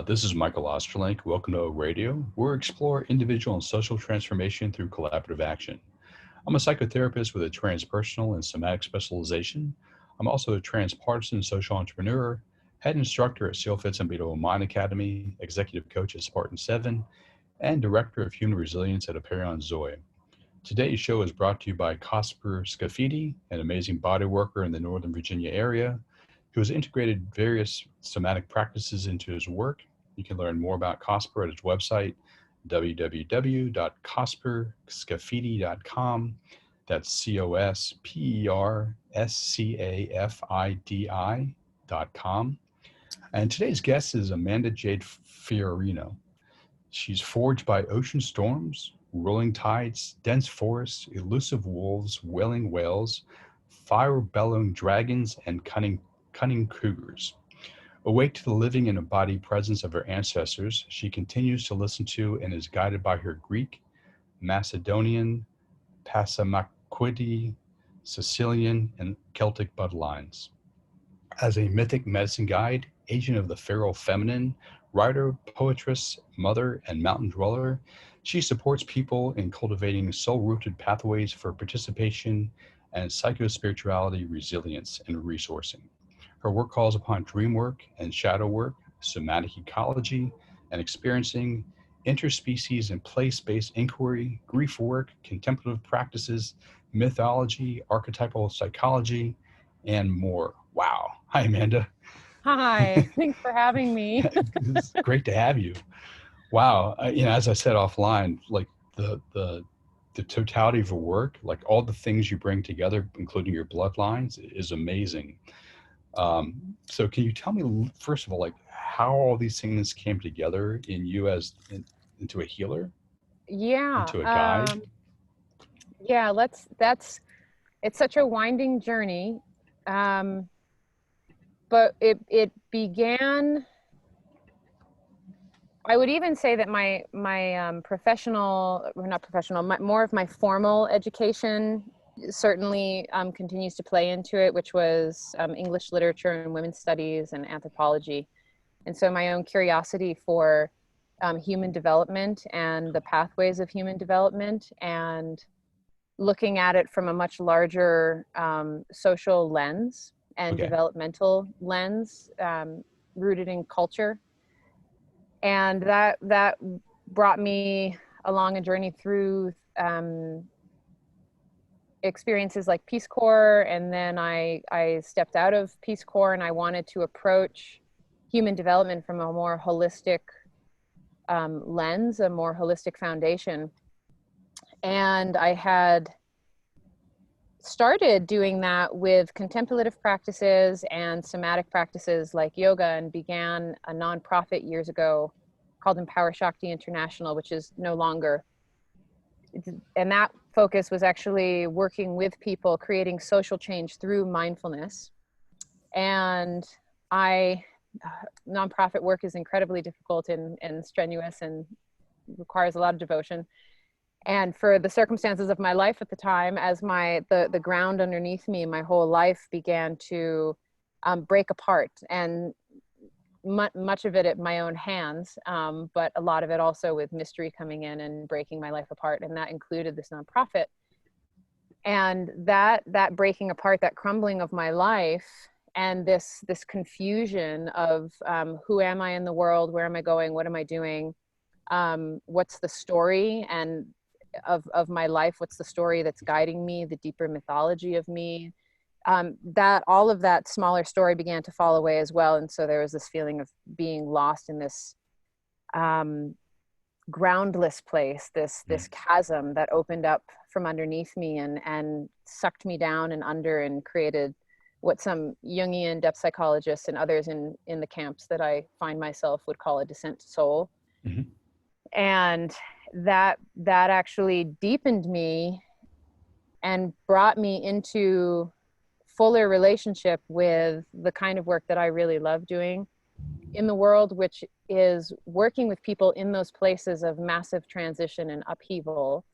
This is Michael Ostrolenk. Welcome to Radio, where we explore individual and social transformation through collaborative action. I'm a psychotherapist with a transpersonal and somatic specialization. I'm also a transpartisan social entrepreneur, head instructor at Sealfits and Beto Mind Academy, executive coach at Spartan 7, and director of human resilience at Aperion Zoe. Today's show is brought to you by Casper Scafidi, an amazing body worker in the Northern Virginia area, who has integrated various somatic practices into his work. You can learn more about Casper at his website, www.casperscafidi.com. That's COSPERSCAFIDI.com. And today's guest is Amanda Jade Fiorino. She's forged by ocean storms, rolling tides, dense forests, elusive wolves, wailing whales, fire-bellowing dragons, and cunning cougars. Awake to the living and embodied presence of her ancestors, she continues to listen to and is guided by her Greek, Macedonian, Passamaquoddy, Sicilian, and Celtic bloodlines. As a mythic medicine guide, agent of the feral feminine, writer, poetess, mother, and mountain dweller, she supports people in cultivating soul-rooted pathways for participation and psychospirituality, resilience, and resourcing. Her work calls upon dream work and shadow work, somatic ecology, and experiencing interspecies and place-based inquiry, grief work, contemplative practices, mythology, archetypal psychology, and more. Wow. Hi, Amanda. Hi, thanks for having me. It's great to have you. Wow. As I said offline, like the totality of your work, like all the things you bring together, including your bloodlines, is amazing. So can you tell me, first of all, like how all these things came together in you into a healer? Yeah. Into a guide? It's such a winding journey. But it began, I would even say that my more of my formal education certainly continues to play into it, which was English literature and women's studies and anthropology. And so my own curiosity for human development and the pathways of human development, and looking at it from a much larger social lens and developmental lens, rooted in culture. And that brought me along a journey through experiences like Peace Corps, and then I stepped out of Peace Corps, and I wanted to approach human development from a more holistic lens, a more holistic foundation. And I had started doing that with contemplative practices and somatic practices like yoga, and began a nonprofit years ago called Empower Shakti International, which is no longer. And that focus was actually working with people, creating social change through mindfulness. And nonprofit work is incredibly difficult and strenuous and requires a lot of devotion. And for the circumstances of my life at the time, as the ground underneath me, my whole life began to break apart, and much of it at my own hands, but a lot of it also with mystery coming in and breaking my life apart. And that included this nonprofit. And that breaking apart, that crumbling of my life, and this confusion of who am I in the world? Where am I going? What am I doing? What's the story and of my life? What's the story that's guiding me? The deeper mythology of me. That all of that smaller story began to fall away as well. And so there was this feeling of being lost in this groundless place, this chasm that opened up from underneath me and sucked me down and under, and created what some Jungian depth psychologists and others in the camps that I find myself would call a descent to soul. Mm-hmm. And that actually deepened me and brought me into fuller relationship with the kind of work that I really love doing in the world, which is working with people in those places of massive transition and upheaval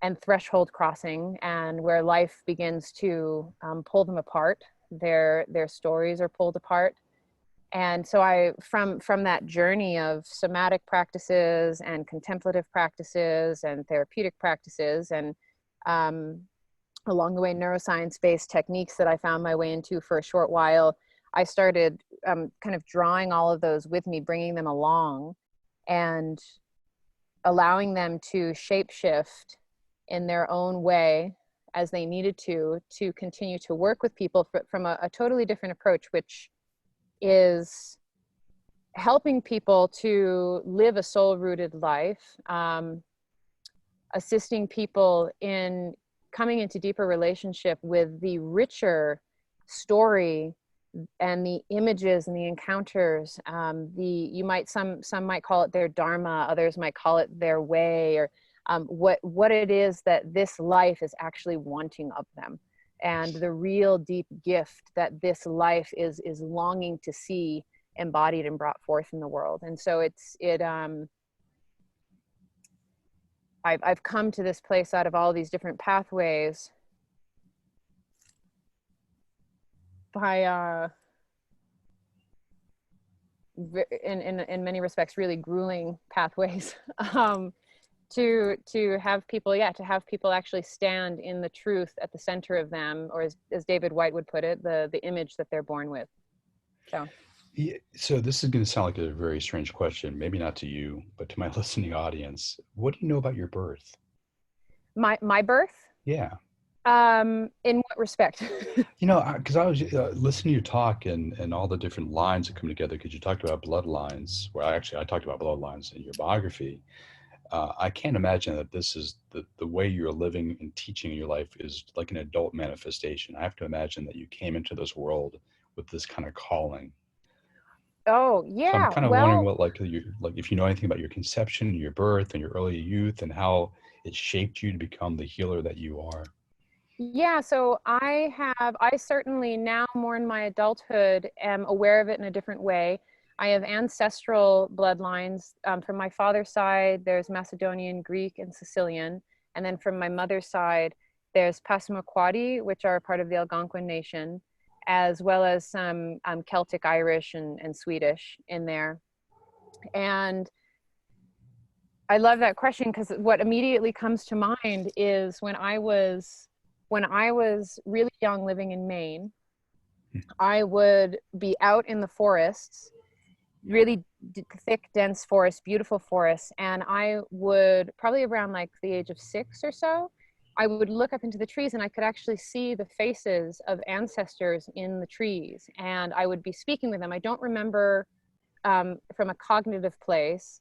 and threshold crossing, and where life begins to pull them apart. Their stories are pulled apart, And so I, from that journey of somatic practices and contemplative practices and therapeutic practices, and along the way neuroscience-based techniques that I found my way into for a short while, I started kind of drawing all of those with me, bringing them along, and allowing them to shapeshift in their own way as they needed to continue to work with people from a totally different approach, which is helping people to live a soul-rooted life, assisting people in coming into deeper relationship with the richer story and the images and the encounters. Some might call it their dharma, others might call it their way, or what it is that this life is actually wanting of them, and the real deep gift that this life is longing to see embodied and brought forth in the world. And so I've come to this place out of all these different pathways by in many respects really grueling pathways, to have people, to have people actually stand in the truth at the center of them, or as David White would put it, the image that they're born with. So Yeah, so this is going to sound like a very strange question, maybe not to you, but to my listening audience. What do you know about your birth? my birth, Yeah. in what respect? You know, because I was listening to you talk and all the different lines that come together, because you talked about bloodlines, where I talked about bloodlines in your biography. I can't imagine that this is the way you're living and teaching in your life is like an adult manifestation. I have to imagine that you came into this world with this kind of calling. Oh So I'm yeah, kind of wondering well, what like if you know anything about your conception, your birth, and your early youth, and how it shaped you to become the healer that you are. yeah, so I certainly now, more in my adulthood, am aware of it in a different way. I have ancestral bloodlines. From my father's side, there's Macedonian, Greek, and Sicilian. And then from my mother's side, there's Passamaquoddy, which are part of the Algonquin Nation, as well as some Celtic, Irish, and Swedish in there. And I love that question, because what immediately comes to mind is when I was really young, living in Maine, I would be out in the forests, really thick, dense forests, beautiful forests, and I would, probably around like the age of 6 or so, I would look up into the trees and I could actually see the faces of ancestors in the trees, and I would be speaking with them. I don't remember from a cognitive place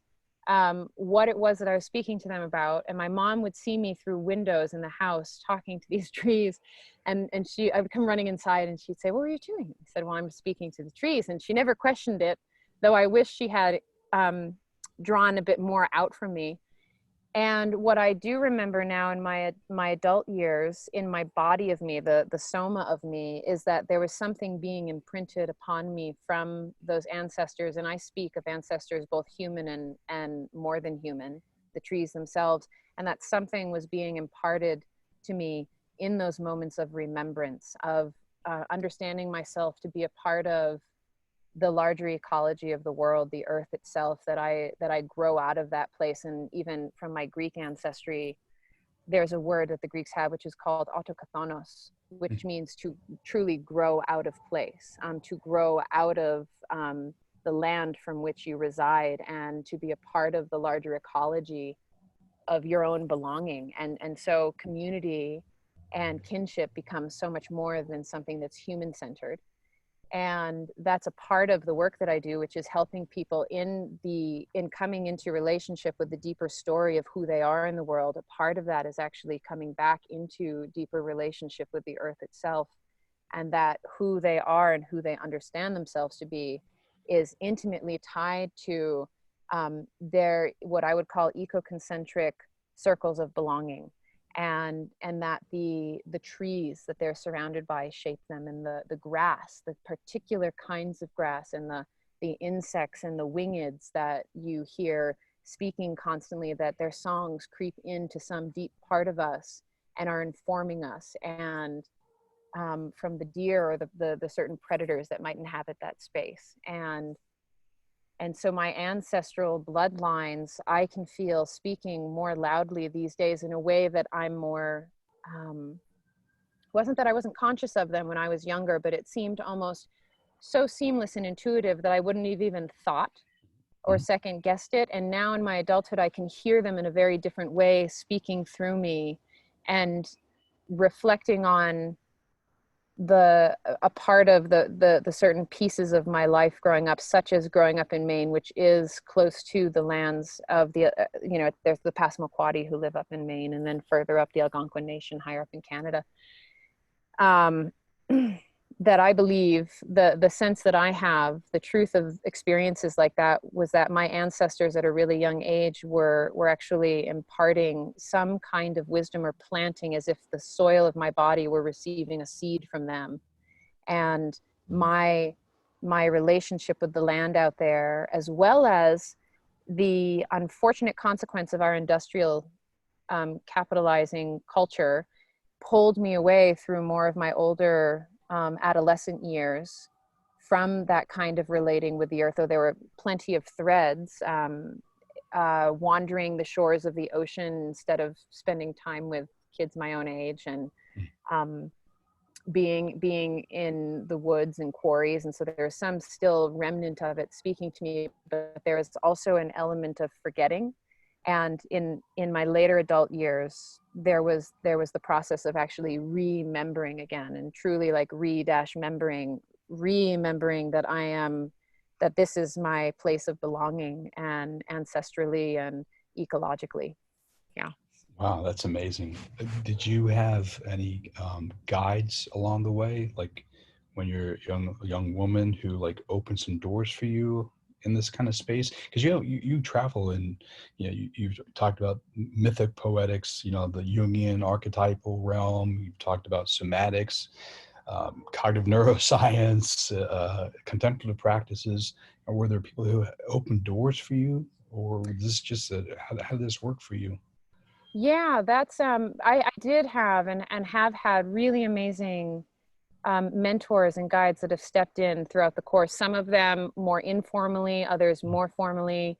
what it was that I was speaking to them about. And my mom would see me through windows in the house talking to these trees. And I would come running inside and she'd say, "What were you doing?" I said, "Well, I'm speaking to the trees." And she never questioned it, though I wish she had drawn a bit more out from me. And what I do remember now in my adult years, in my body of me, the soma of me, is that there was something being imprinted upon me from those ancestors. And I speak of ancestors both human and more than human, the trees themselves. And that something was being imparted to me in those moments of remembrance, of understanding myself to be a part of the larger ecology of the world, the earth itself, that I grow out of that place. And even from my Greek ancestry, there's a word that the Greeks have, which is called autokathonos, which means to truly grow out of place, to grow out of the land from which you reside, and to be a part of the larger ecology of your own belonging. And so community and kinship becomes so much more than something that's human-centered. And that's a part of the work that I do, which is helping people in coming into relationship with the deeper story of who they are in the world. A part of that is actually coming back into deeper relationship with the earth itself, and that who they are and who they understand themselves to be is intimately tied to their, what I would call, eco-concentric circles of belonging. And that the trees that they're surrounded by shape them, and the grass, the particular kinds of grass, and the insects and the wingeds that you hear speaking constantly, that their songs creep into some deep part of us and are informing us. And from the deer or the certain predators that might inhabit that space. And so my ancestral bloodlines, I can feel speaking more loudly these days in a way that I'm more, wasn't that I wasn't conscious of them when I was younger, but it seemed almost so seamless and intuitive that I wouldn't have even thought or Mhm. second guessed it. And now in my adulthood, I can hear them in a very different way, speaking through me and reflecting on a part of the certain pieces of my life growing up, such as growing up in Maine, which is close to the lands of the there's the Passamaquoddy who live up in Maine, and then further up the Algonquin Nation higher up in Canada. That I believe the sense that I have, the truth of experiences like that, was that my ancestors at a really young age were actually imparting some kind of wisdom or planting, as if the soil of my body were receiving a seed from them. And my relationship with the land out there, as well as the unfortunate consequence of our industrial capitalizing culture, pulled me away through more of my older adolescent years from that kind of relating with the earth, though there were plenty of threads, wandering the shores of the ocean instead of spending time with kids my own age, and being in the woods and quarries. And so there's some still remnant of it speaking to me, but there is also an element of forgetting. And in my later adult years, there was the process of actually remembering again, and truly like remembering that this is my place of belonging, and ancestrally and ecologically. Yeah. Wow, that's amazing. Did you have any guides along the way, like when you're a young woman who like opened some doors for you in this kind of space? Because you travel and you've talked about mythic poetics, the Jungian archetypal realm. You've talked about somatics, cognitive neuroscience, contemplative practices. Or were there people who opened doors for you, or was this just how did this work for you? Yeah, that's I did have and have had really amazing mentors and guides that have stepped in throughout the course. Some of them more informally, others more formally.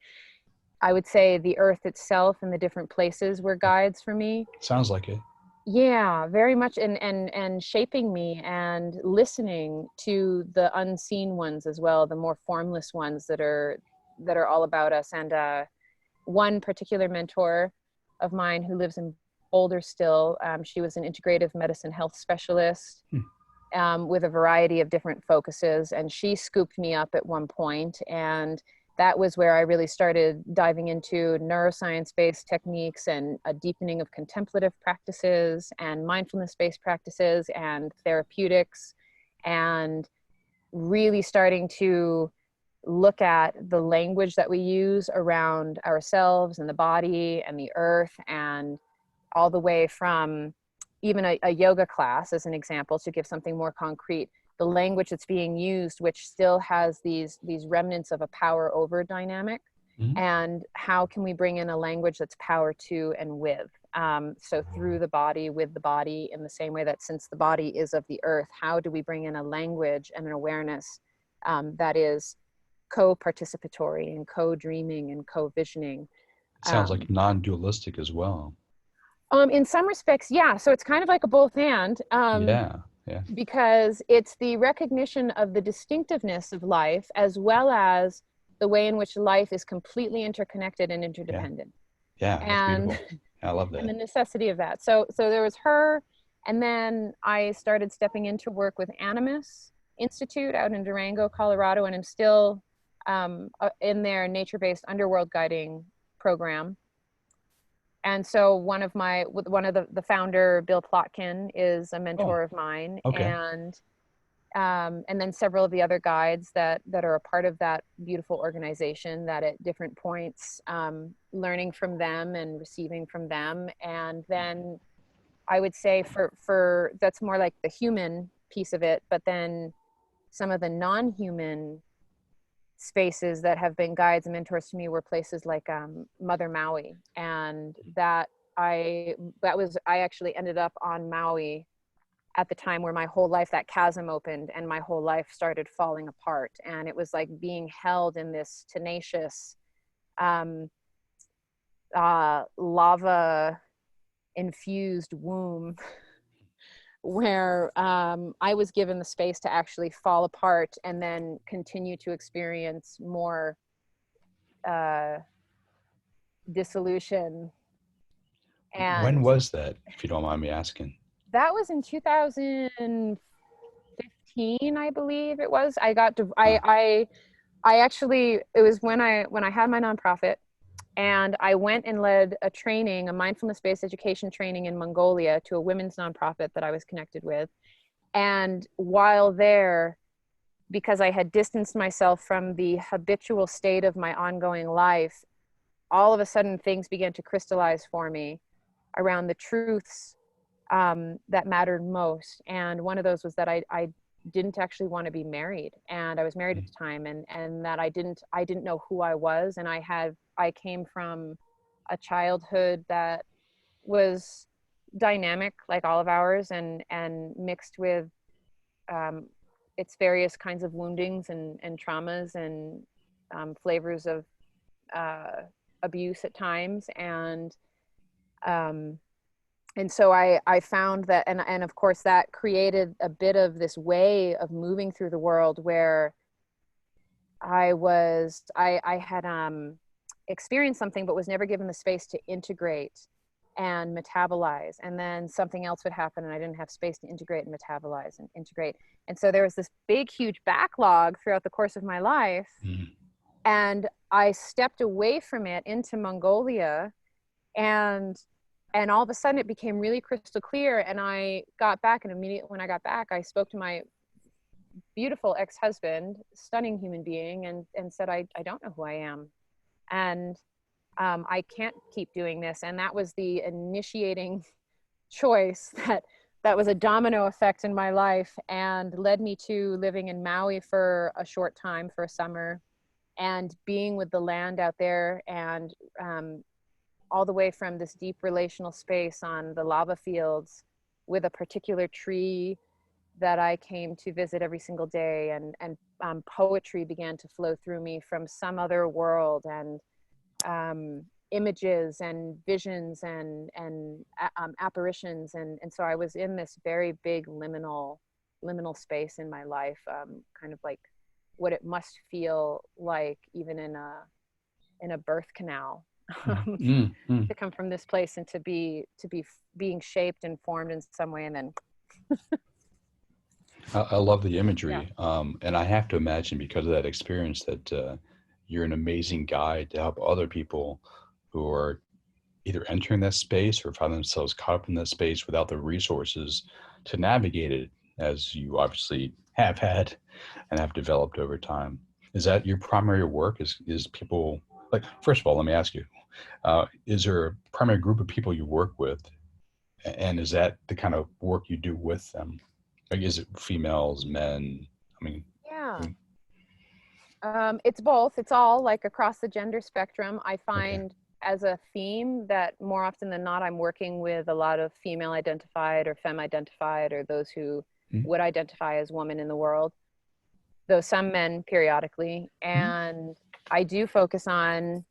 I would say the earth itself and the different places were guides for me. Sounds like it. Yeah, very much, and shaping me and listening to the unseen ones as well, the more formless ones that are all about us. And one particular mentor of mine who lives in Boulder still, she was an integrative medicine health specialist with a variety of different focuses, and she scooped me up at one point, and that was where I really started diving into neuroscience-based techniques and a deepening of contemplative practices and mindfulness-based practices and therapeutics, and really starting to look at the language that we use around ourselves and the body and the earth, and all the way from even a yoga class, as an example, to give something more concrete, the language that's being used, which still has these remnants of a power over dynamic, Mhm. and how can we bring in a language that's power to and with, so through the body, with the body, in the same way that since the body is of the earth, how do we bring in a language and an awareness that is co-participatory and co-dreaming and co-visioning. It sounds like non-dualistic as well. In some respects, yeah. So it's kind of like a both and, Yeah, yeah, because it's the recognition of the distinctiveness of life, as well as the way in which life is completely interconnected and yeah, interdependent, yeah. That's and beautiful. I love and that. the necessity of that. So there was her, and then I started stepping into work with Animus Institute out in Durango, Colorado, and I'm still in their nature-based underworld guiding program. And so one of the founder, Bill Plotkin, is a Oh, mentor of mine, okay. and then several of the other guides that are a part of that beautiful organization, that at different points, learning from them and receiving from them. And then I would say for that's more like the human piece of it, but then some of the non-human spaces that have been guides and mentors to me were places like Mother Maui, and I actually ended up on Maui at the time where my whole life, that chasm opened and my whole life started falling apart. And it was like being held in this tenacious lava infused womb where I was given the space to actually fall apart and then continue to experience more dissolution. When And was that, if you don't mind me asking? that was in 2015, I believe it was. Uh, I actually, it was when I had my nonprofit, and I went and led a training, a mindfulness-based education training in Mongolia to a women's nonprofit that I was connected with. And while there, because I had distanced myself from the habitual state of my ongoing life, all of a sudden things began to crystallize for me around the truths that mattered most. And one of those was that I didn't actually want to be married, and I was married at the time, and that I didn't know who I was. And I came from a childhood that was dynamic like all of ours, and mixed with um, its various kinds of woundings and traumas and flavors of abuse at times. Um, and so I found that, and of course that created a bit of this way of moving through the world where I had experienced something but was never given the space to integrate and metabolize, and then something else would happen and I didn't have space to integrate and metabolize and integrate. And so there was this big huge backlog throughout the course of my life, and I stepped away from it into Mongolia, and all of a sudden it became really crystal clear. And I got back, and immediately when I got back, I spoke to my beautiful ex-husband, stunning human being, and said, I don't know who I am. And I can't keep doing this. And that was the initiating choice that was a domino effect in my life and led me to living in Maui for a short time, for a summer, and being with the land out there, and all the way from this deep relational space on the lava fields with a particular tree that I came to visit every single day, and poetry began to flow through me from some other world, and images and visions and apparitions, and so I was in this very big liminal space in my life, kind of like what it must feel like even in a birth canal. To come from this place and to be being shaped and formed in some way, and then I love the yeah. imagery, and I have to imagine, because of that experience, that you're an amazing guide to help other people who are either entering that space or find themselves caught up in that space without the resources to navigate it, as you obviously have had and have developed over time. Is that your primary work? Is people, like, first of all, let me ask you, is there a primary group of people you work with, and is that the kind of work you do with them? Like, is it females, men? I mean, Yeah. It's both. It's all like across the gender spectrum. I okay. find as a theme that more often than not, I'm working with a lot of female identified or femme identified, or those who would identify as woman in the world, though some men periodically. And I do focus on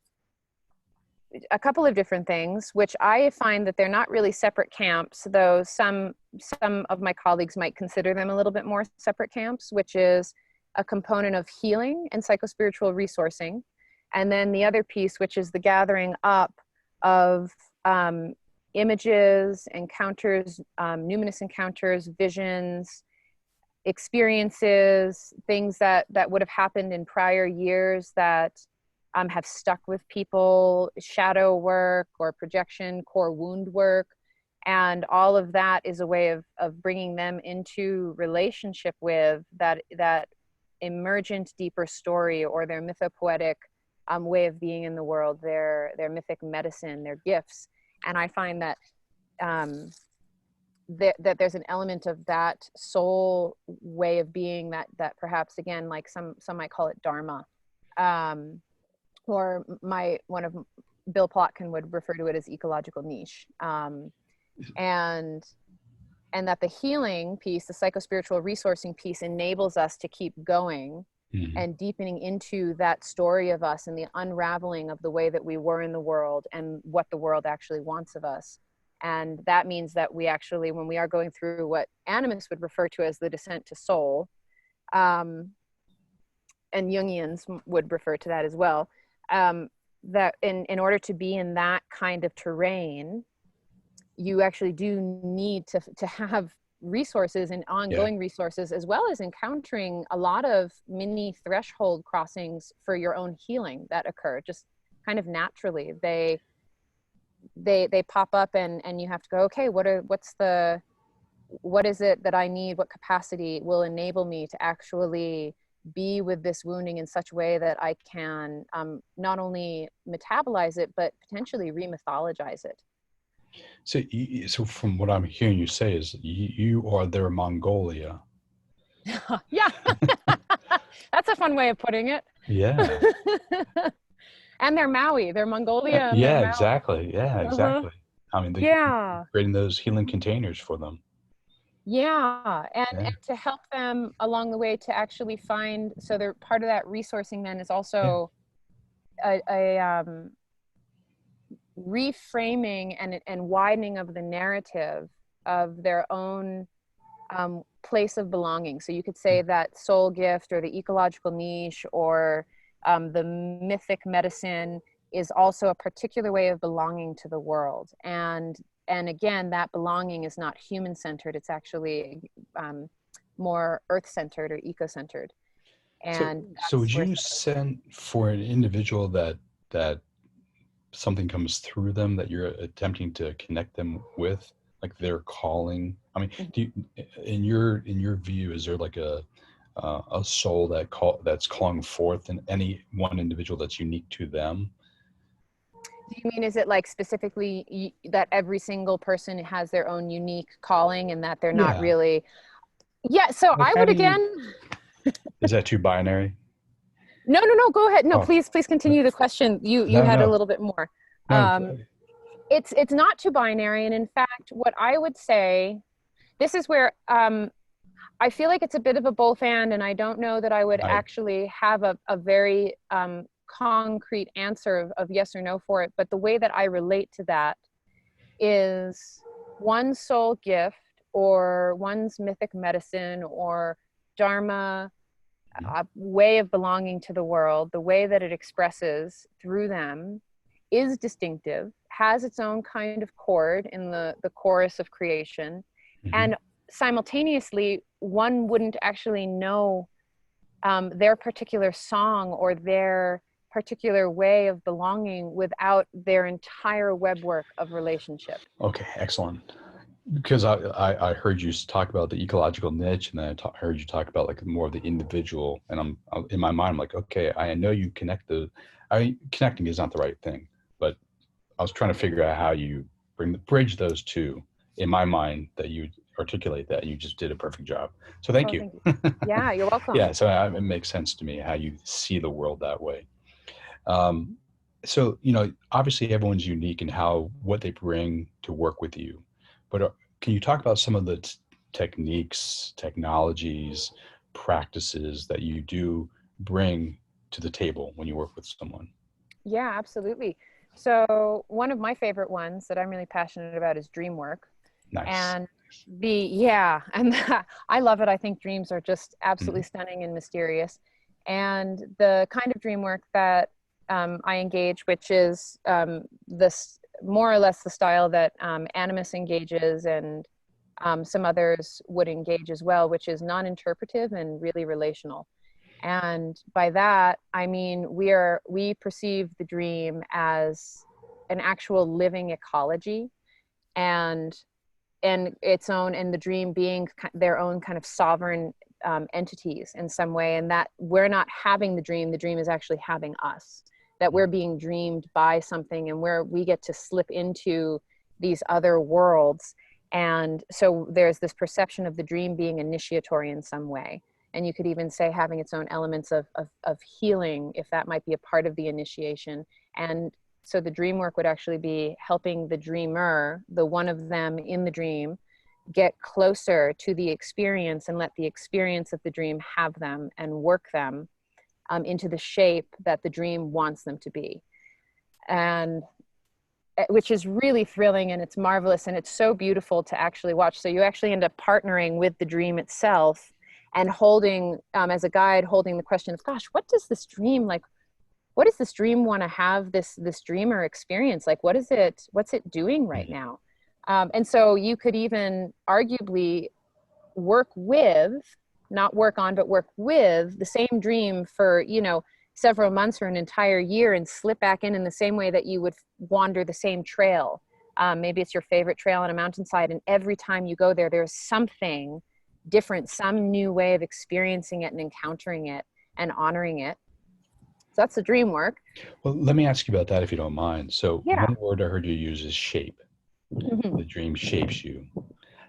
a couple of different things, which I find that they're not really separate camps, though some of my colleagues might consider them a little bit more separate camps, which is a component of healing and psychospiritual resourcing. And then the other piece, which is the gathering up of images, encounters, numinous encounters, visions, experiences, things that would have happened in prior years that have stuck with people, shadow work or projection, core wound work. And all of that is a way of bringing them into relationship with that emergent deeper story, or their mythopoetic way of being in the world, their mythic medicine, their gifts. And I find that that there's an element of that soul way of being that perhaps, again, like some might call it dharma, or one of Bill Plotkin would refer to it as ecological niche. And and that the healing piece, the psychospiritual resourcing piece, enables us to keep going and deepening into that story of us and the unraveling of the way that we were in the world and what the world actually wants of us. And that means that we actually, when we are going through what animists would refer to as the descent to soul, and Jungians would refer to that as well, that in order to be in that kind of terrain, you actually do need to have resources and ongoing resources, as well as encountering a lot of mini threshold crossings for your own healing that occur just kind of naturally. They pop up, and you have to go, okay, what is it that I need? What capacity will enable me to actually be with this wounding in such a way that I can not only metabolize it, but potentially re-mythologize it. So, so from what I'm hearing you say is you are their Mongolia. Yeah, that's a fun way of putting it. Yeah. And they're Maui, they're Mongolia. And Yeah, they're Maui. exactly. Yeah, exactly. I mean, creating those healing containers for them. Yeah, and to help them along the way to actually find, so they're part of that resourcing then is also a reframing and widening of the narrative of their own place of belonging. So you could say that soul gift or the ecological niche or the mythic medicine is also a particular way of belonging to the world. And again, that belonging is not human-centered. It's actually more earth-centered or eco-centered. And so would you send for an individual that something comes through them that you're attempting to connect them with, like their calling? I mean, do you, in your view, is there like a soul that's calling forth in any one individual that's unique to them? Do you mean, is it like specifically that every single person has their own unique calling and that they're not really? Yeah. So like, I would Is that too binary? No, go ahead. No, please continue the question. You had a little bit more. It's not too binary. And in fact, what I would say, this is where I feel like it's a bit of a both and I don't know that I would actually have a very concrete answer of yes or no for it. But the way that I relate to that is one's soul gift or one's mythic medicine or dharma, a way of belonging to the world, the way that it expresses through them is distinctive, has its own kind of chord in the chorus of creation. And simultaneously, one wouldn't actually know their particular song or their particular way of belonging without their entire webwork of relationship. Okay, excellent. Because I heard you talk about the ecological niche, and then I heard you talk about like more of the individual, and I'm in my mind, I'm like, okay, I know you connect connecting is not the right thing, but I was trying to figure out how you bridge those two. In my mind, that you articulate that, and you just did a perfect job. So thank you. Thank you. Yeah, you're welcome. Yeah, so it makes sense to me how you see the world that way. So obviously everyone's unique in what they bring to work with you, but can you talk about some of the techniques, technologies, practices that you do bring to the table when you work with someone? Yeah, absolutely. So one of my favorite ones that I'm really passionate about is dream work. Nice. And I love it. I think dreams are just absolutely stunning and mysterious. And the kind of dream work that I engage, which is this more or less the style that Animus engages and some others would engage as well, which is non-interpretive and really relational. And by that, I mean, we perceive the dream as an actual living ecology and its own, and the dream being their own kind of sovereign entities in some way. And that we're not having the dream is actually having us, that we're being dreamed by something and where we get to slip into these other worlds. And so there's this perception of the dream being initiatory in some way. And you could even say having its own elements of healing, if that might be a part of the initiation. And so the dream work would actually be helping the dreamer, the one of them in the dream, get closer to the experience and let the experience of the dream have them and work them into the shape that the dream wants them to be. And which is really thrilling, and it's marvelous, and it's so beautiful to actually watch. So you actually end up partnering with the dream itself and holding, as a guide, holding the question of, gosh, what does this dream, like, what does this dream want to have this dreamer experience? Like, what's it doing right now? And so you could even arguably work with, not work on, but work with the same dream for, you know, several months or an entire year, and slip back in the same way that you would wander the same trail. Maybe it's your favorite trail on a mountainside, and every time you go there, there's something different, some new way of experiencing it and encountering it and honoring it. So that's the dream work. Well, let me ask you about that if you don't mind. So Yeah. one word I heard you use is shape. Mm-hmm. The dream shapes you.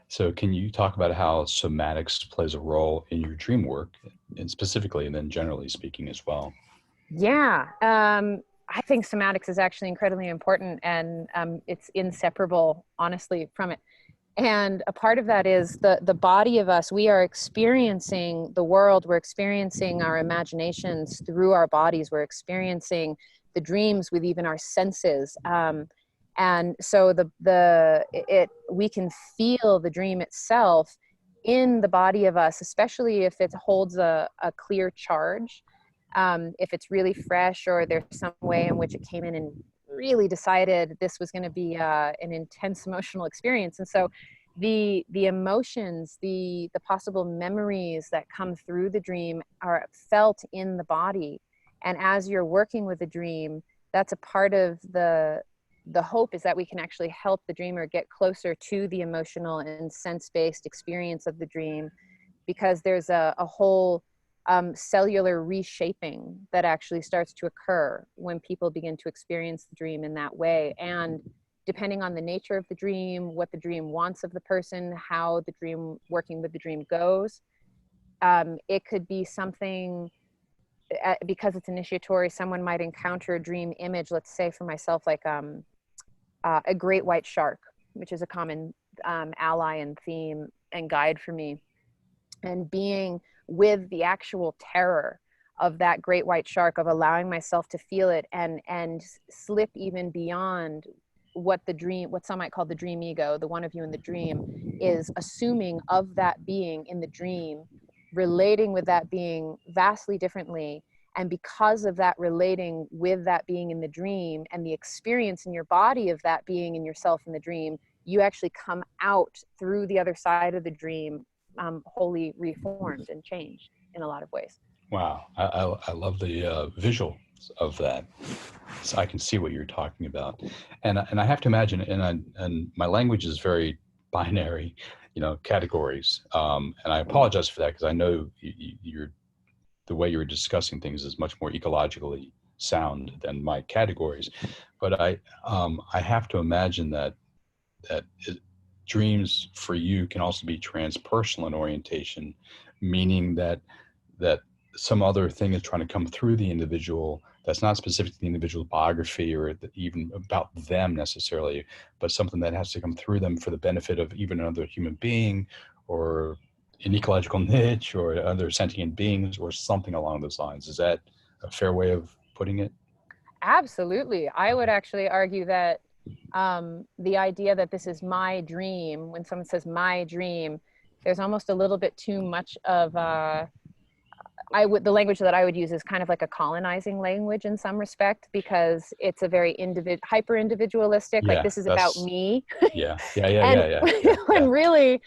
So can you talk about how somatics plays a role in your dream work, and specifically, and then generally speaking as well? Yeah. I think somatics is actually incredibly important, and it's inseparable, honestly, from it. And a part of that is the body of us. We are experiencing the world. We're experiencing our imaginations through our bodies. We're experiencing the dreams with even our senses. And so we can feel the dream itself in the body of us, especially if it holds a clear charge. If it's really fresh, or there's some way in which it came in and really decided this was going to be an intense emotional experience. And so the emotions, the possible memories that come through the dream are felt in the body. And as you're working with the dream, that's a part of the hope, is that we can actually help the dreamer get closer to the emotional and sense-based experience of the dream, because there's a whole cellular reshaping that actually starts to occur when people begin to experience the dream in that way. And depending on the nature of the dream, what the dream wants of the person, how the dream, working with the dream goes, it could be something, because it's initiatory, someone might encounter a dream image, let's say for myself, like a great white shark, which is a common ally and theme and guide for me. And being with the actual terror of that great white shark, of allowing myself to feel it and slip even beyond what some might call the dream ego, the one of you in the dream, is assuming of that being in the dream, relating with that being vastly differently. And because of that relating with that being in the dream and the experience in your body of that being in yourself in the dream, you actually come out through the other side of the dream wholly reformed and changed in a lot of ways. Wow, I love the visual of that. So I can see what you're talking about, and I have to imagine, and my language is very binary, you know, categories. And I apologize for that, because I know you're the way you're discussing things is much more ecologically sound than my categories. But I have to imagine that dreams for you can also be transpersonal in orientation, meaning that some other thing is trying to come through the individual that's not specific to the individual's biography or even about them necessarily, but something that has to come through them for the benefit of even another human being, or an ecological niche, or other sentient beings, or something along those lines. Is that a fair way of putting it? Absolutely. I would actually argue that the idea that this is my dream, when someone says my dream, there's almost a little bit too much of the language that I would use is kind of like a colonizing language in some respect, because it's a very hyper individualistic, like Yeah, this is about me. yeah, And when yeah. really,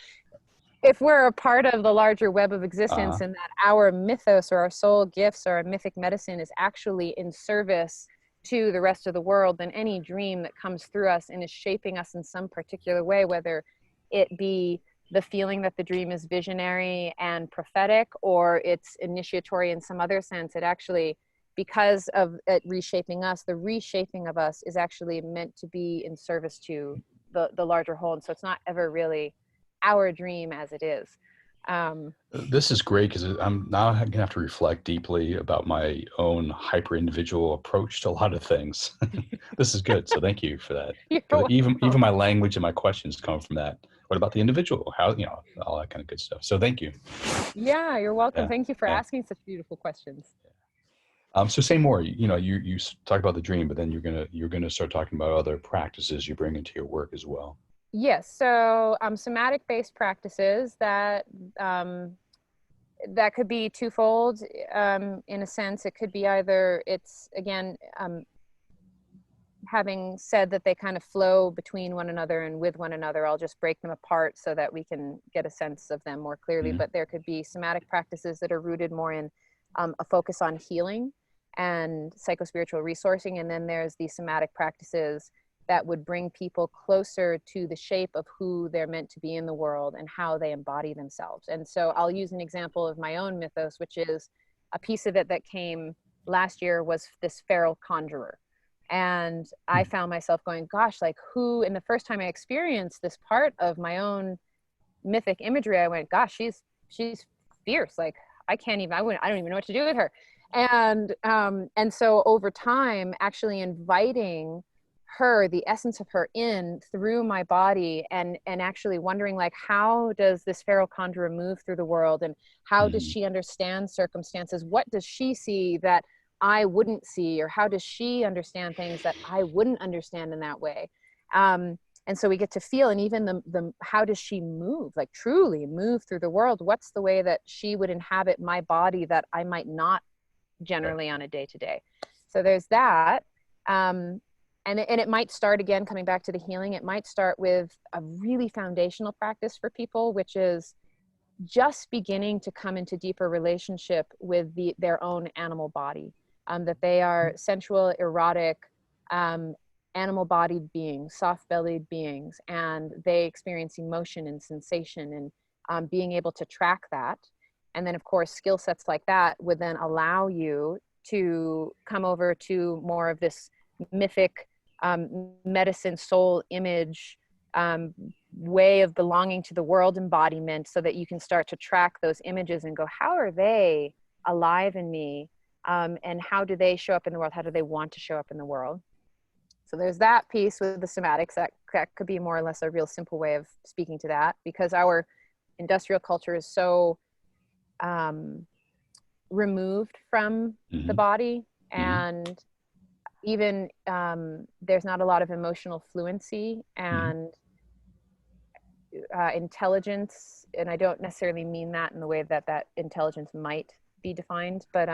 if we're a part of the larger web of Uh-huh. existence, and that our mythos or our soul gifts or our mythic medicine is actually in service to the rest of the world, then any dream that comes through us and is shaping us in some particular way, whether it be the feeling that the dream is visionary and prophetic, or it's initiatory in some other sense, it actually, because of it reshaping us, the reshaping of us is actually meant to be in service to the larger whole. And so it's not ever really our dream as it is. This is great, because I'm now going to have to reflect deeply about my own hyper individual approach to a lot of things. This is good. So thank you for that. You're Because even welcome. my language and my questions come from that what about the individual? How, all that kind of good stuff. So thank you. Yeah, you're welcome. Yeah. Thank you for Yeah. asking such beautiful questions. So say more. You talk about the dream, but then you're gonna start talking about other practices you bring into your work as well. Yes, so somatic based practices that could be twofold. In a sense, it could be either it's again having said that they kind of flow between one another and with one another, I'll just break them apart so that we can get a sense of them more clearly. Mm-hmm. But there could be somatic practices that are rooted more in a focus on healing and psychospiritual resourcing. And then there's the somatic practices that would bring people closer to the shape of who they're meant to be in the world and how they embody themselves. And so I'll use an example of my own mythos, which is a piece of it that came last year was this feral conjurer. And I found myself going, gosh, like who, and the first time I experienced this part of my own mythic imagery, I went, gosh, she's fierce. Like I don't even know what to do with her. And so over time, actually inviting her, the essence of her in through my body and actually wondering like, how does this feral conjurer move through the world? And how does Mm-hmm. she understand circumstances? What does she see that I wouldn't see, or how does she understand things that I wouldn't understand in that way? And so we get to feel, and even the how does she move, like truly move through the world? What's the way that she would inhabit my body that I might not generally on a day to day? So there's that. And it might start, again, coming back to the healing, it might start with a really foundational practice for people, which is just beginning to come into deeper relationship with their own animal body. That they are sensual, erotic, animal-bodied beings, soft-bellied beings, and they experience emotion and sensation, and being able to track that. And then, of course, skill sets like that would then allow you to come over to more of this mythic medicine, soul image way of belonging to the world embodiment, so that you can start to track those images and go, how are they alive in me? And how do they show up in the world? How do they want to show up in the world? So there's that piece with the somatics. That could be more or less a real simple way of speaking to that, because our industrial culture is so removed from Mm-hmm. the body. Mm-hmm. And even there's not a lot of emotional fluency Mm-hmm. and intelligence. And I don't necessarily mean that in the way that that intelligence might be defined, but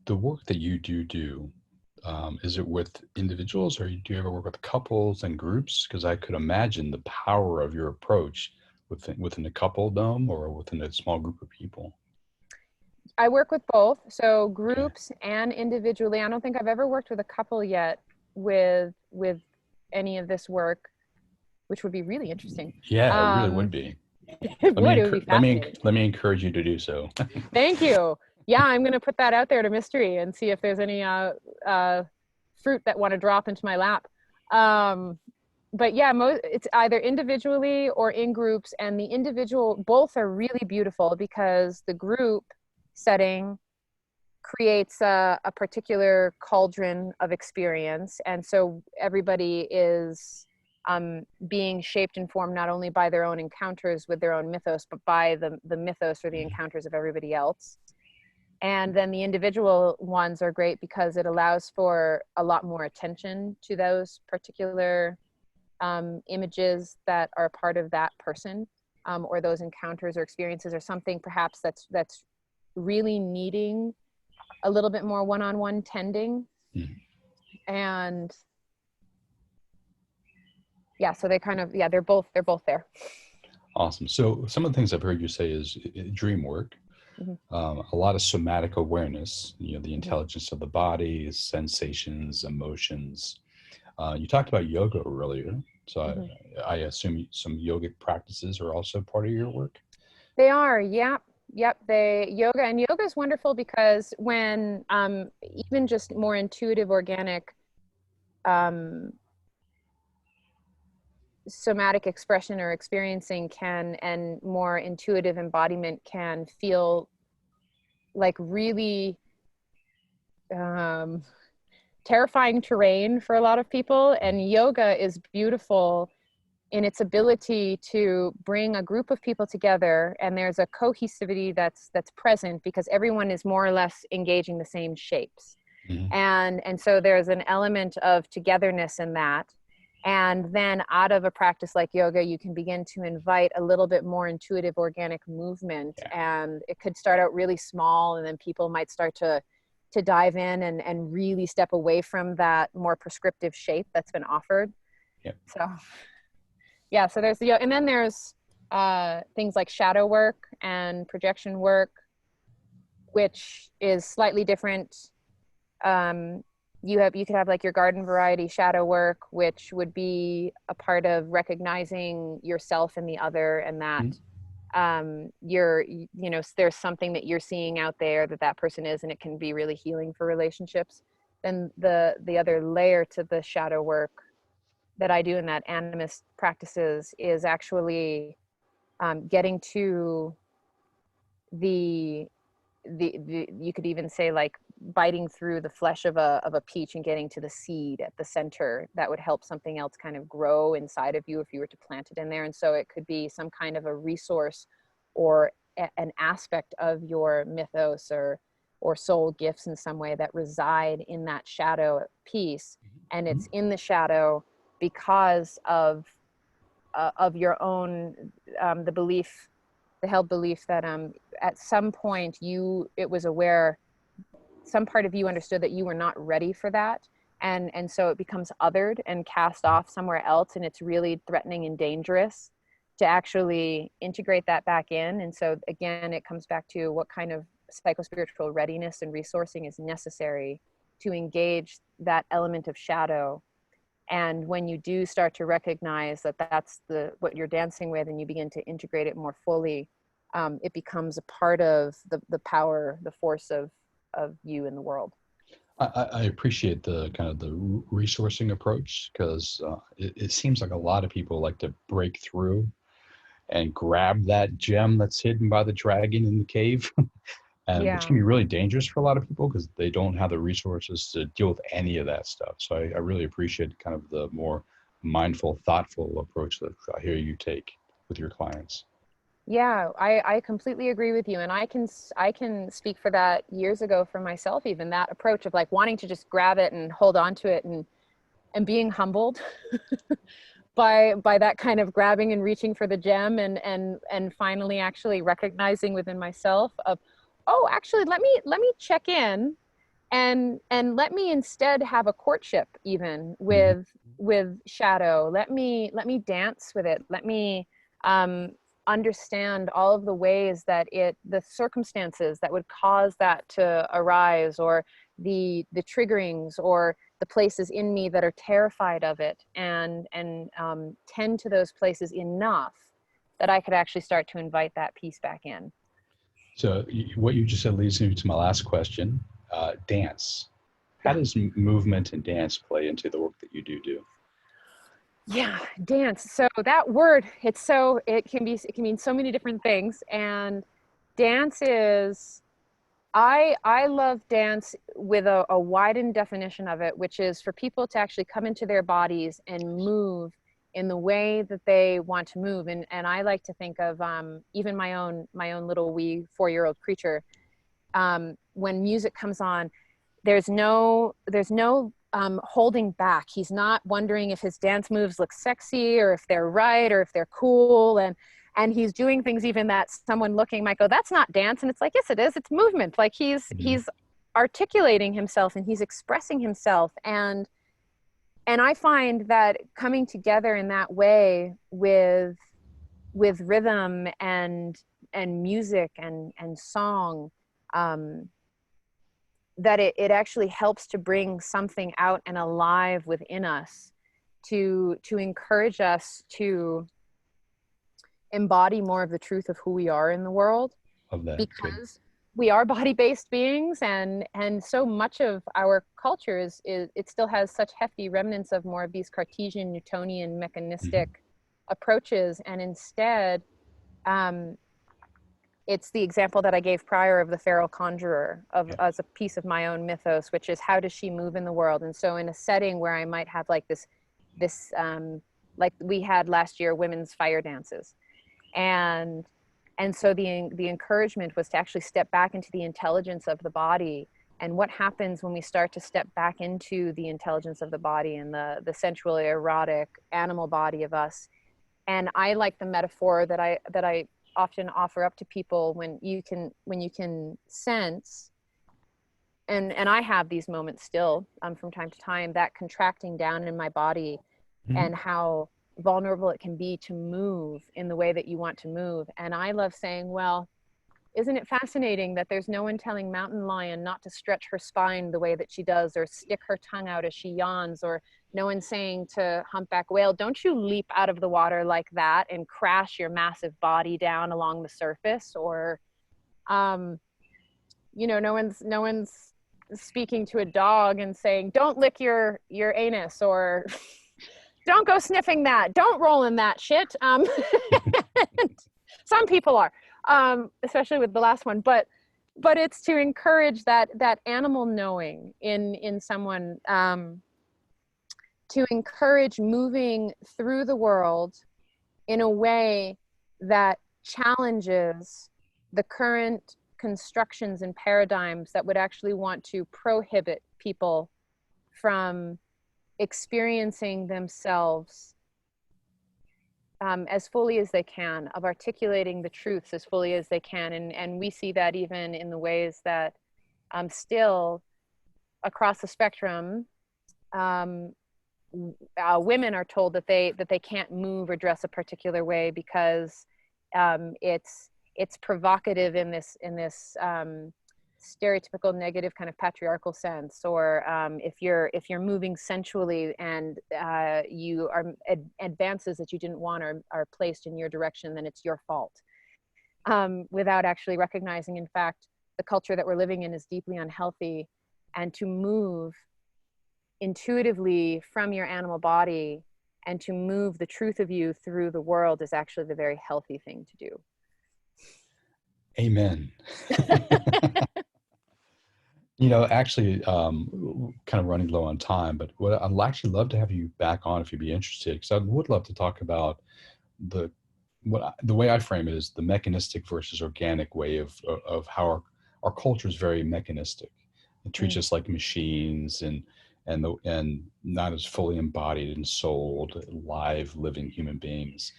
The work that you do, is it with individuals, or do you ever work with couples and groups? Because I could imagine the power of your approach within a couple dome or within a small group of people. I work with both, so Okay. groups and individually. I don't think I've ever worked with a couple yet with any of this work, which would be really interesting. Yeah, it really would Um, be. it would be fascinating. Let me encourage you to do so. Thank you. Yeah, I'm going to put that out there to mystery and see if there's any fruit that want to drop into my lap. But yeah, it's either individually or in groups, and the individual, both are really beautiful because the group setting creates a particular cauldron of experience. And so everybody is being shaped and formed not only by their own encounters with their own mythos, but by the mythos or the encounters of everybody else. And then the individual ones are great because it allows for a lot more attention to those particular images that are part of that person, or those encounters or experiences, or something perhaps that's really needing a little bit more one-on-one tending. Mhm. And yeah, so they kind of, yeah, they're both there. Awesome. So some of the things I've heard you say is dream work, Mm-hmm. a lot of somatic awareness, the Mm-hmm. intelligence of the body, sensations, emotions. You talked about yoga earlier, so Mm-hmm. I assume some yogic practices are also part of your work. They are, yeah. Yep, yoga is wonderful because when even just more intuitive, organic somatic expression or experiencing and more intuitive embodiment can feel like really terrifying terrain for a lot of people. And yoga is beautiful in its ability to bring a group of people together, and there's a cohesivity that's present because everyone is more or less engaging the same shapes. Mm-hmm. And so there's an element of togetherness in that. And then out of a practice like yoga, you can begin to invite a little bit more intuitive, organic movement. Yeah. And it could start out really small, and then people might start to dive in and really step away from that more prescriptive shape that's been offered. Yep. So, yeah, so there's and then there's things like shadow work and projection work, which is slightly different. You could have like your garden variety shadow work, which would be a part of recognizing yourself and the other, and that there's something that you're seeing out there that person is, and it can be really healing for relationships. Then the other layer to the shadow work that I do in that animist practices is actually getting to the you could even say like biting through the flesh of a peach and getting to the seed at the center that would help something else kind of grow inside of you if you were to plant it in there. And so it could be some kind of a resource or an aspect of your mythos or soul gifts in some way that reside in that shadow piece. And it's in the shadow because of your own the held belief that at some point it was aware, some part of you understood that you were not ready for that, and so it becomes othered and cast off somewhere else, and it's really threatening and dangerous to actually integrate that back in. And so again, it comes back to what kind of psychospiritual readiness and resourcing is necessary to engage that element of shadow. And when you do start to recognize that that's what you're dancing with, and you begin to integrate it more fully, it becomes a part of the power, the force of you in the world. I appreciate the kind of the resourcing approach, because it seems like a lot of people like to break through and grab that gem that's hidden by the dragon in the cave. And which can be really dangerous for a lot of people because they don't have the resources to deal with any of that stuff. So I really appreciate kind of the more mindful, thoughtful approach that I hear you take with your clients. Yeah, I completely agree with you. And I can speak for that years ago for myself, even that approach of like wanting to just grab it and hold on to it and being humbled by that kind of grabbing and reaching for the gem, and finally actually recognizing within myself of, oh, actually let me check in and let me instead have a courtship even with shadow. Let me dance with it. Let me understand all of the ways that the circumstances that would cause that to arise, or the triggerings, or the places in me that are terrified of it, and tend to those places enough that I could actually start to invite that piece back in. So what you just said leads me to my last question, dance. How does movement and dance play into the work that you do? Yeah, dance. So that word, it can mean so many different things. And dance is, I love dance with a widened definition of it, which is for people to actually come into their bodies and move in the way that they want to move. And I like to think of even my own little wee 4-year-old creature. When music comes on, there's no holding back. He's not wondering if his dance moves look sexy or if they're right or if they're cool. And he's doing things even that someone looking might go, that's not dance. And it's like, yes, it is. It's movement. Like he's articulating himself and he's expressing himself. And I find that coming together in that way with rhythm and music and song, that it actually helps to bring something out and alive within us, to encourage us to embody more of the truth of who we are in the world. Of that. Because we are body-based beings, and so much of our culture is it still has such hefty remnants of more of these Cartesian, Newtonian, mechanistic approaches. And instead, it's the example that I gave prior of the feral conjurer Yeah. as a piece of my own mythos, which is how does she move in the world? And so in a setting where I might have like this like we had last year, women's fire dances, and so the encouragement was to actually step back into the intelligence of the body, and what happens when we start to step back into the intelligence of the body and the sensual, erotic animal body of us. And I like the metaphor that I often offer up to people, when you can sense, and I have these moments still from time to time, that contracting down in my body, Mhm. and how vulnerable it can be to move in the way that you want to move. And I love saying, well, isn't it fascinating that there's no one telling mountain lion not to stretch her spine the way that she does, or stick her tongue out as she yawns, or no one saying to humpback whale, don't you leap out of the water like that and crash your massive body down along the surface, or no one's speaking to a dog and saying, don't lick your anus, or don't go sniffing that, don't roll in that shit. Some people are, especially with the last one, but it's to encourage that animal knowing in someone, to encourage moving through the world in a way that challenges the current constructions and paradigms that would actually want to prohibit people from experiencing themselves as fully as they can, of articulating the truths as fully as they can. And we see that even in the ways that still across the spectrum, women are told that they can't move or dress a particular way because it's provocative in this stereotypical negative kind of patriarchal sense, or if you're moving sensually and you are advances that you didn't want are placed in your direction, then it's your fault, without actually recognizing, in fact, the culture that we're living in is deeply unhealthy, and to move intuitively from your animal body and to move the truth of you through the world is actually the very healthy thing to do. Amen. Actually, kind of running low on time, but what I'd actually love to have you back on if you'd be interested, because I would love to talk about the the way I frame it is the mechanistic versus organic way of how our culture is very mechanistic. It treats us like machines, and not as fully embodied and souled, live, living human beings.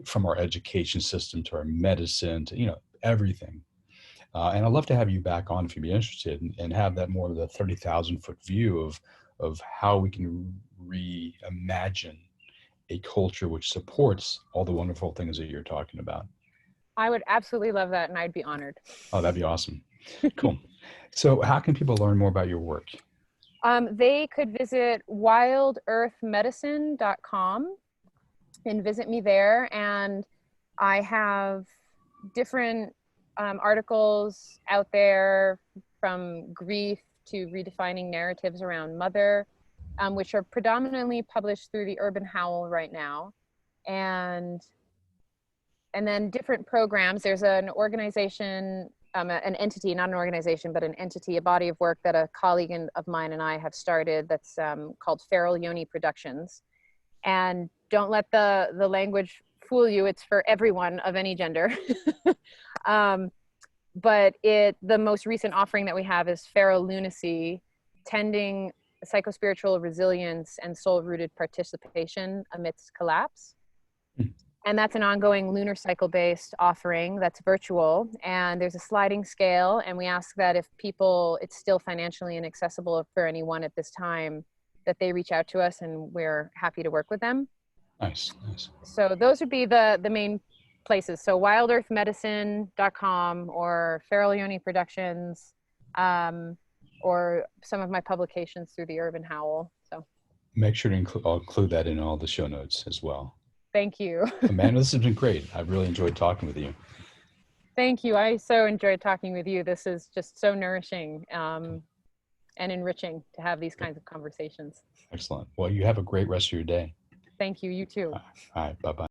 From our education system to our medicine to everything. And I'd love to have you back on if you'd be interested, and have that more of the 30,000-foot view of how we can reimagine a culture which supports all the wonderful things that you're talking about. I would absolutely love that, and I'd be honored. Oh, that'd be awesome. Cool. So how can people learn more about your work? They could visit wildearthmedicine.com and visit me there. And I have different articles out there, from grief to redefining narratives around mother, which are predominantly published through the Urban Howl right now. And then different programs. There's an organization, an entity, not an organization, but an entity, a body of work that a colleague of mine and I have started that's called Feral Yoni Productions. And don't let the language fool you. It's for everyone of any gender. But the most recent offering that we have is Feral Lunacy, tending psychospiritual resilience and soul-rooted participation amidst collapse. And that's an ongoing lunar cycle-based offering that's virtual. And there's a sliding scale. And we ask that if people, it's still financially inaccessible for anyone at this time, that they reach out to us, and we're happy to work with them. Nice. So those would be the main places. So wildearthmedicine.com or Feral Yoni Productions, or some of my publications through the Urban Howl. So Make sure to I'll include that in all the show notes as well. Thank you. Amanda, this has been great. I've really enjoyed talking with you. Thank you. I so enjoyed talking with you. This is just so nourishing and enriching to have these kinds of conversations. Excellent. Well, you have a great rest of your day. Thank you. You too. All right. Bye-bye.